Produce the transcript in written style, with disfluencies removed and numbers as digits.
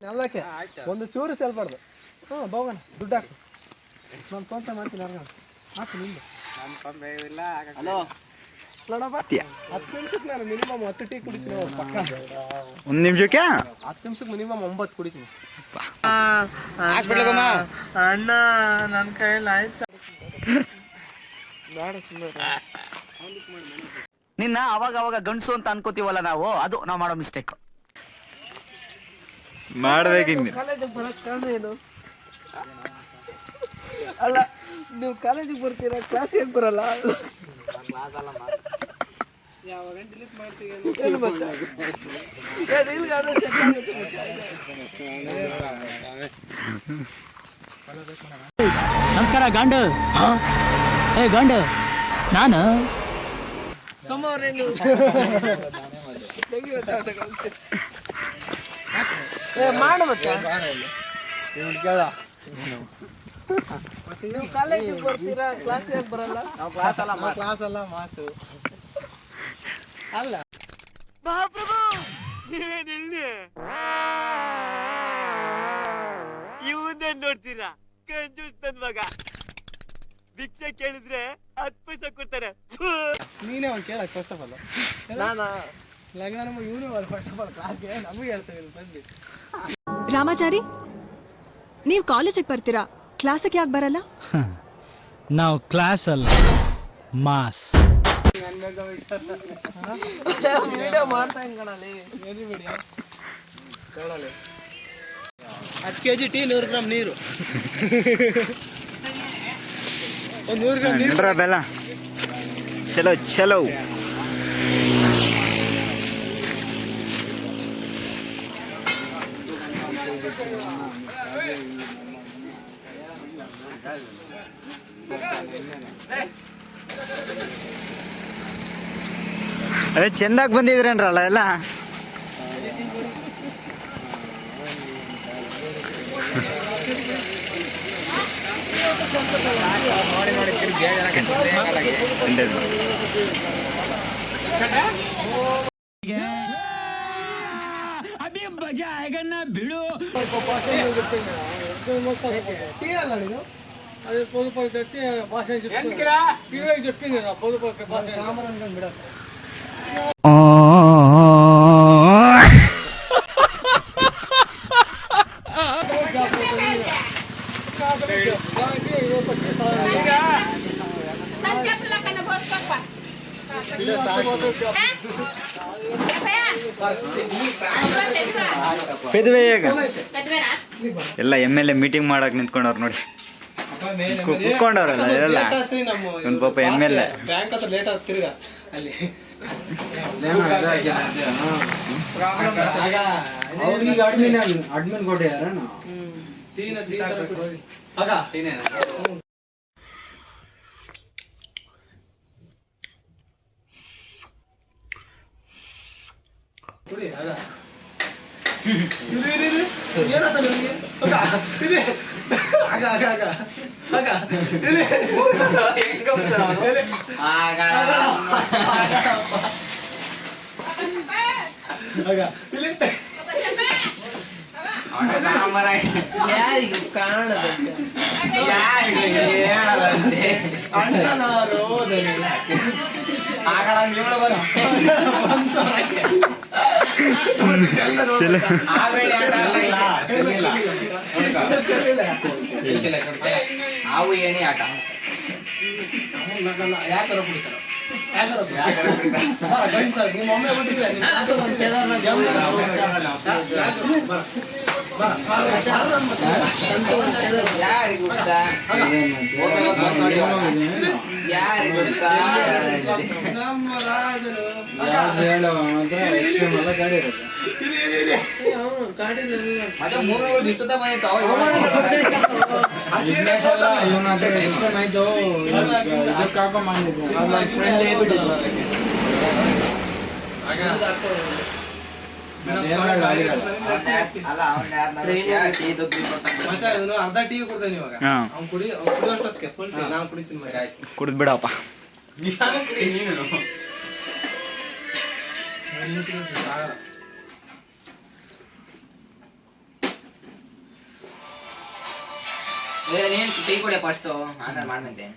ಎಲ್ಲಕ್ಕೆ ಒಂದು ಚೂರು ಸೇಲ್ಬಾರ್ದು. ಬಾವನ ದುಡ್ಡು ಹಾಕು, ನಾನು ಫೋನ್ ಪೇ ಮಾಡ್ತೀನಿ. ಹಾಕು ನಿಂದು. ನೋಡಪ್ಪ, 10 ನಿಮಿಷಕ್ಕೆ ನಾನು ಮಿನಿಮಮ್ 10 ಟೀ ಕುಡಿತೀನಿ. ಪಕ್ಕ 1 ನಿಮಿಷಕ್ಕೆ 10 ನಿಮಿಷಕ್ಕೆ ಮಿನಿಮಮ್ 9 ಕುಡಿತೀನಿ. ಅಣ್ಣ ನನ್ನ ಕೈಯಲ್ಲಿ ಆಯ್ತು. ನಿನ್ನ ಅವಾಗ ಗಂಡಸು ಅಂತ ಅನ್ಕೋತೀವಲ್ಲ ನಾವು, ಅದು ನಾವು ಮಾಡೋ ಮಿಸ್ಟೇಕ್. ಮಾಡ್ಬೇಕಿಂದ ಕಾಲೇಜಿಗೆ ಬರೋಕ್ಕೆ ಕಾರಣ ಏನು? ಅಲ್ಲ, ನೀವು ಕಾಲೇಜಿಗೆ ಬರ್ತೀರಾ, ಕ್ಲಾಸ್ಗೆ ಹೇಗೆ ಬರಲ್ಲ? ಯಾವಾಗ ಡಿಲೀಟ್ ಮಾಡ್ತೀವಿ ನಮಸ್ಕಾರ ಗಾಂಡು. ಏ ಗಾಂಡು, ನಾನು ಸೋಮವಾರೇನು ಮಾಡು ಮತ್ತೆ. ನೀವು ಕಾಲೇಜಿಗೆ ಬರ್ತೀರಾ, ಕ್ಲಾಸ್ಗೆ ಹೇಗೆ ಬರಲ್ಲ? ನಾವು ಕ್ಲಾಸ್ ಅಲ್ಲ ಮಾಸು ಅಲ್ಲ. ಇವನ್ನೇ ನೋಡ್ತೀರಾ, ಕಂಜೂಸ್ ನನ್ ಮಗ. ಭಿಕ್ಷೆ ಕೇಳಿದ್ರೆ 10 ಪೈಸೆ ಕೊಡ್ತಾರೆ. ನೀನೇ ಅವ್ನು ಕೇಳಕ್ ಫಸ್ಟ್ ಆಫ್ ಆಲ್. ನಾನಾ ಲಗ್ನ ನಮಗೆ ಇವನು ಫಸ್ಟ್ ಆಫ್ ಆಲ್ ಕ್ಲಾಸ್ಗೆ ನಮಗೆ ಹೇಳ್ತೇವೆ ಬಂದು. ರಾಮಾಚಾರಿ, ನೀವು ಕಾಲೇಜಿಗೆ ಬರ್ತೀರಾ, ಕ್ಲಾಸಿಗೆ ಯಾಕೆ ಬರಲ್ಲ? ನಾವು ಕ್ಲಾಸ್ ಅಲ್ಲ, ಮಾಸ್. ವಿಡಿಯೋ ಮಾಡ್ತಾ ಕಣಲ್ಲಿ. ಎಲ್ಲಿ ಬಿಡಿ ಕೇಳಲಿ. 10 kg ಟೀ, 100 ಗ್ರಾಮ್ ನೀರು. 100 ಗ್ರಾಮ್ ನೀರು ಬೆಲ್ಲ. ಚಲೋ ಚಲೋ. ಅದೇ ಚೆಂದಾಗಿ ಬಂದಿದ್ರೇನ್ರಲ್ಲ ಎಲ್ಲ. ಅಭಿ ಮಜಾ ಆएगा ना भिड़ो. ಟೀ ಅಲ್ಲ ನೀನು అది పొదుపు తెచ్చి భాష చెప్పింది పొదుపు ಸಾಂಬಾರು ಅನ್ಕೊಂಡು ಬಿಡ. ಎಲ್ಲ MLA ಮೀಟಿಂಗ್ ಮಾಡಕ್ ನಿಂತ್ಕೊಂಡವ್ರು ನೋಡಿ, ಕುತ್ಕೊಂಡವ್ರಲ್ಲ ಎಲ್ಲ. ಒಂದು ಪಾಪ MLA ಬ್ಯಾಂಕ್ ಹತ್ರ ಲೇಟ್ ಆಗಿ ತಿರ್ಗ ಅಲ್ಲಿ ಅಡ್ಮಿನ್ ಕೊಟ್ಟಿದಾರ. ಯಾರಿಗೂ ಕಾಣದಂತೆ, ಹಾವು ಏಣಿ ಆಟ. ಯಾತರ ಕುಡಿತಾರ ನಿಮ್ಮ ಒಮ್ಮೆ ಕೊಟ್ಟಿದ್ರೆ ಯಾರಿಗೆ ಗೊತ್ತಾ, ಯಾರಿಗೆ ಗೊತ್ತಾ? ನಮ್ಮ ರಾಜರು ಮತ್ತೆ 3 ದಿವಸದ ಮನೆ ಅರ್ಧ ಟೀ ಕೊಡ್ತೇನೆ ಇವಾಗ. ಅವ್ನು ಕುಡಿಯೋಷ್ಟೊತ್ತಿಗೆ ಫುಲ್ ಟೀ ನಾನು ಕುಡಿತೀನಿ. ಕುಡಿದ್ ಬಿಡಪ್ಪ. ನೀನ್ ಟೀ ಕುಡಿಯ ಫಸ್ಟ್ ಆಮೇಲೆ ಮಾಡ್ದಂತೆ